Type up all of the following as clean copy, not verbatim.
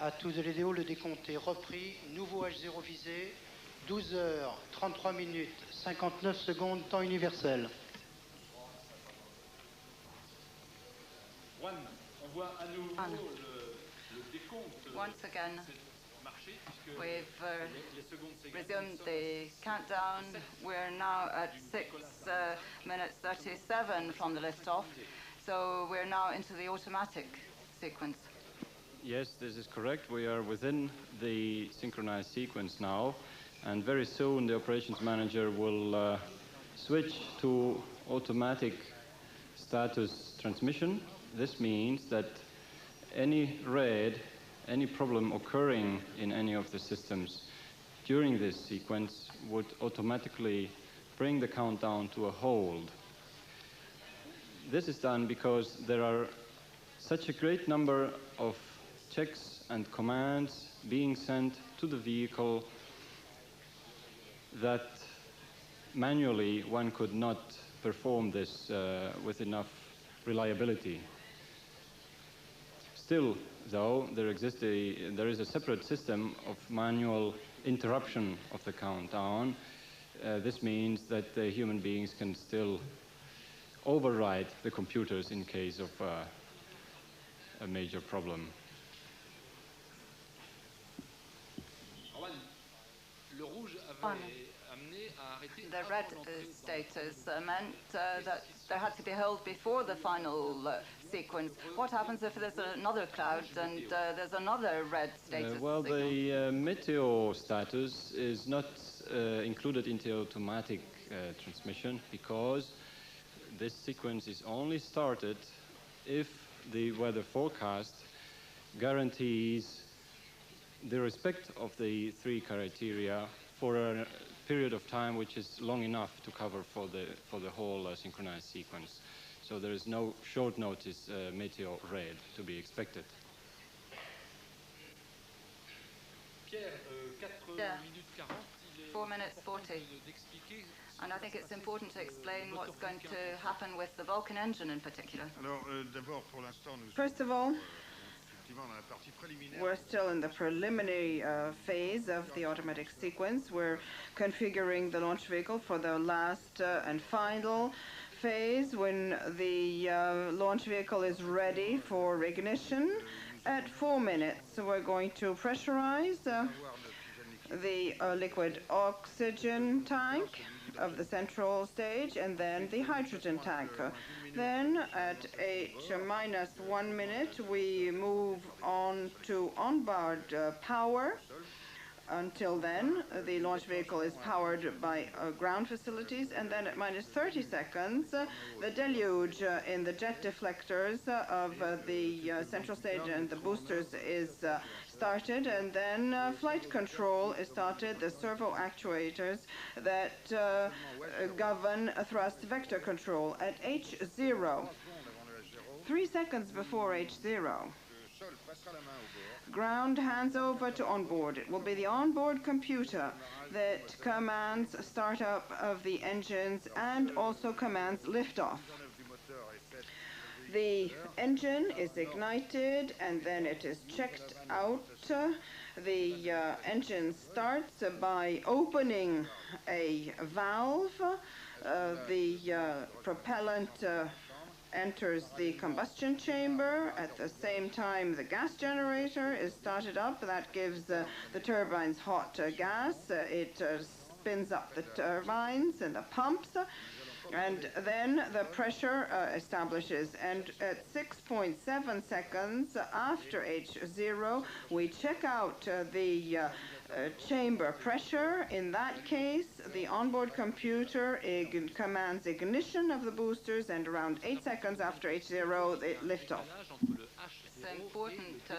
À tous de l'EDO, le décompte est repris. Nouveau H0 visé, 12 heures, 33 minutes, 59 secondes, temps universel. Juan, on voit à nouveau le décompte. Once again, marché, we've resumed the countdown. We're now at 6 minutes 37 from the liftoff, so we're now into the automatic sequence. Yes, this is correct. We are within the synchronized sequence now, and very soon the operations manager will switch to automatic status transmission. This means that any problem occurring in any of the systems during this sequence would automatically bring the countdown to a hold. This is done because there are such a great number of checks and commands being sent to the vehicle that manually one could not perform this with enough reliability. Still, though, there is a separate system of manual interruption of the countdown. This means that human beings can still override the computers in case of a major problem. The red status meant that there had to be held before the final sequence. What happens if there's another cloud and there's another red status? Well, signal? the meteor status is not included into automatic transmission because this sequence is only started if the weather forecast guarantees the respect of the three criteria for a period of time which is long enough to cover for the whole synchronized sequence. So there is no short notice meteor red to be expected. Yeah. 4 minutes 40. And I think it's important to explain what's going to happen with the Vulcan engine in particular. First of all, we're still in the preliminary phase of the automatic sequence. We're configuring the launch vehicle for the last and final phase when the launch vehicle is ready for ignition. At 4 minutes, we're going to pressurize the liquid oxygen tank of the central stage and then the hydrogen tank. Then at H-1 minute we move on to onboard power. Until then, the launch vehicle is powered by ground facilities, and then at minus 30 seconds, the deluge in the jet deflectors of the central stage and the boosters is started, and then flight control is started, the servo actuators that govern thrust vector control at H0. 3 seconds before H0. Ground hands over to onboard. It will be the onboard computer that commands startup of the engines and also commands liftoff. The engine is ignited and then it is checked out. The engine starts by opening a valve. The propellant enters the combustion chamber. At the same time, the gas generator is started up. That gives the turbines hot gas. It spins up the turbines and the pumps. And then the pressure establishes. And at 6.7 seconds after H0, we check out the chamber pressure. In that case, the onboard computer commands ignition of the boosters, and around 8 seconds after H0, they lift off. It's important to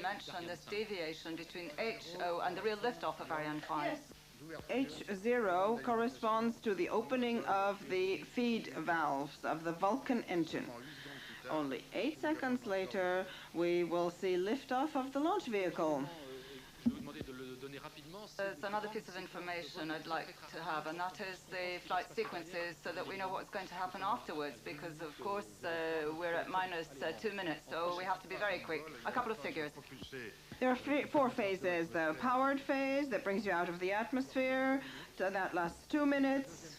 mention this deviation between H0 and the real liftoff of Ariane 5. H0 corresponds to the opening of the feed valves of the Vulcan engine. Only 8 seconds later, we will see liftoff of the launch vehicle. There's another piece of information I'd like to have, and that is the flight sequences so that we know what's going to happen afterwards, because of course we're at minus 2 minutes, so we have to be very quick. A couple of figures. There are four phases. The powered phase that brings you out of the atmosphere, so that lasts 2 minutes.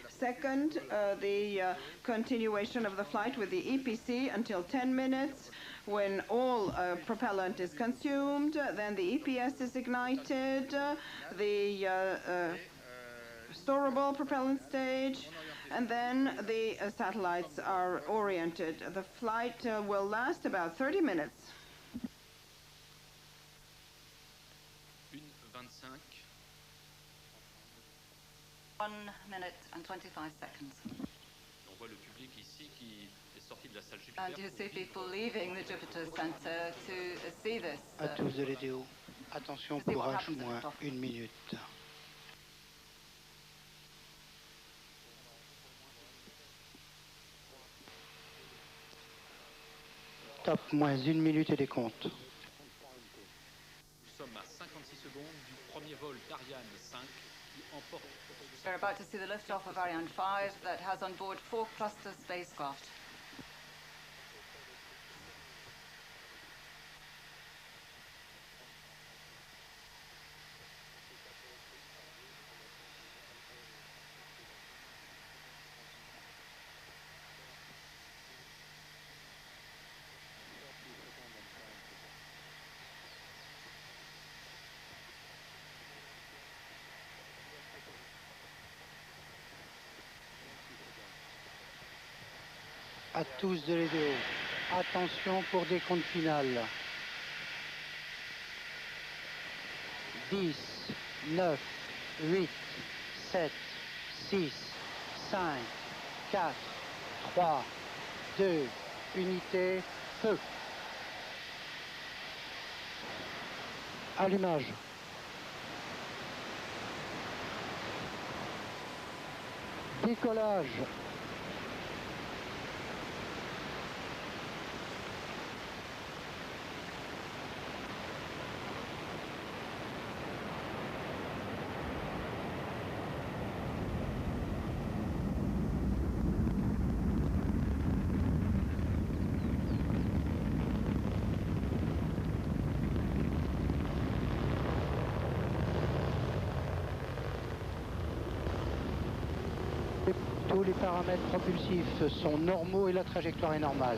Second, the continuation of the flight with the EPC until 10 minutes. When all propellant is consumed, then the EPS is ignited, the storable propellant stage, and then the satellites are oriented. The flight will last about 30 minutes. 1 minute and 25 seconds. And you see people leaving the Jupiter Center to see this. À tous de l'EDO. Attention pour H-1 minute. Top, moins 1 minute et des comptes. Nous sommes à 56 secondes du premier vol d'Ariane 5 qui emporte. We're about to see the liftoff of Ariane 5 that has on board 4 cluster spacecraft. À tous de l'EDO. Attention pour décompte final. 10, 9, 8, 7, 6, 5, 4, 3, 2, unité, feu. Allumage. Décollage. Tous les paramètres propulsifs sont normaux et la trajectoire est normale.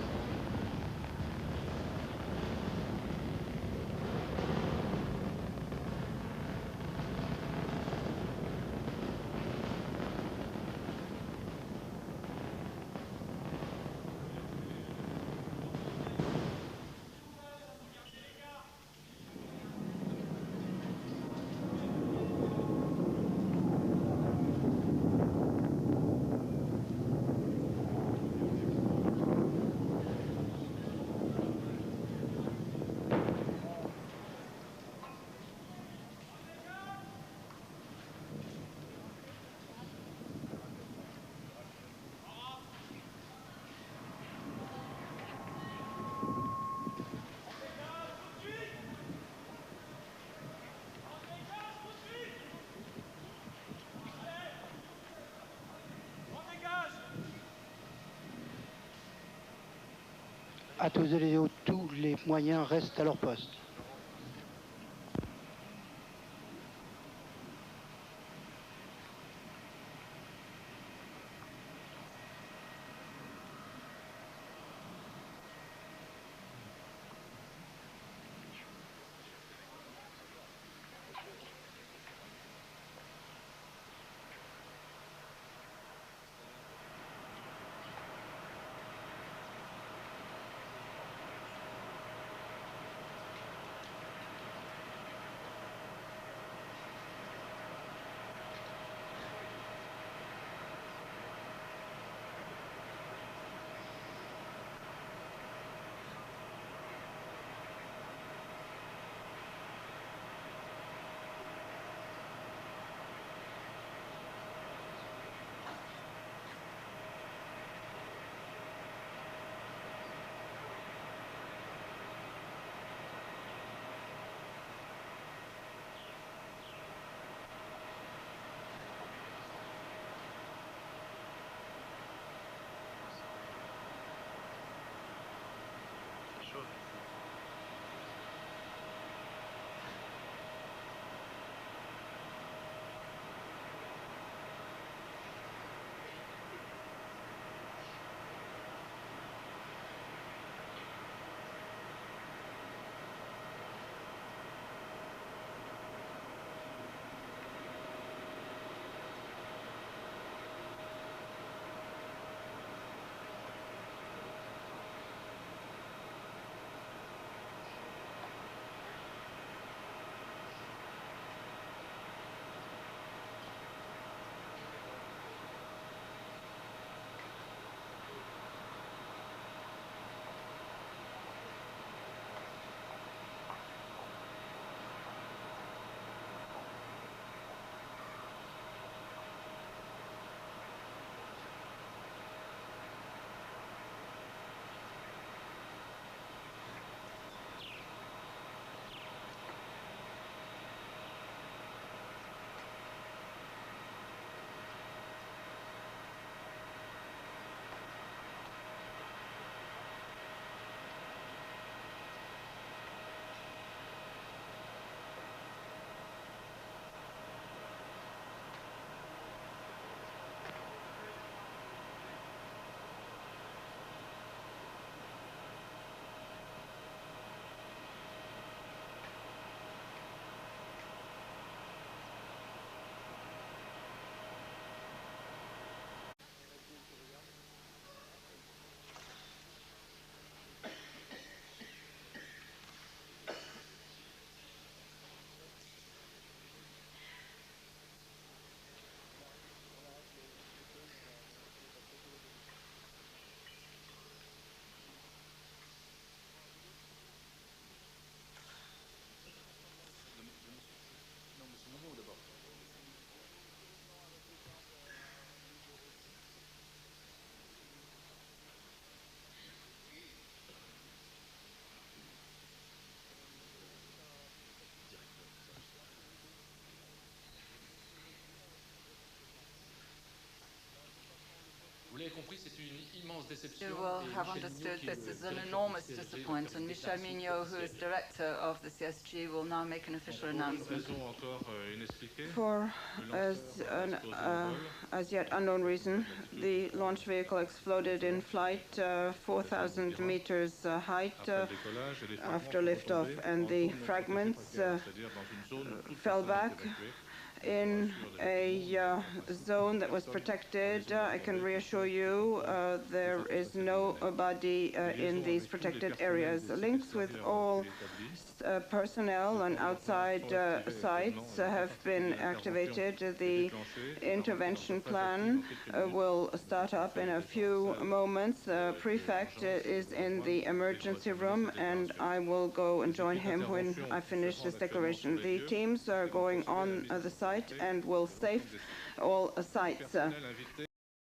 À tous de l'EDO, tous les moyens restent à leur poste. You will have understood this is an enormous disappointment, and Michel Mignot, who is director of the CSG, will now make an official announcement. For as yet unknown reason, the launch vehicle exploded in flight 4,000 meters height after liftoff, and the fragments fell back in a zone that was protected. I can reassure you there is nobody in these protected areas. Links with all personnel and outside sites have been activated. The intervention plan will start up in a few moments. The prefect is in the emergency room, and I will go and join him when I finish this declaration. The teams are going on the site and will safe all sites.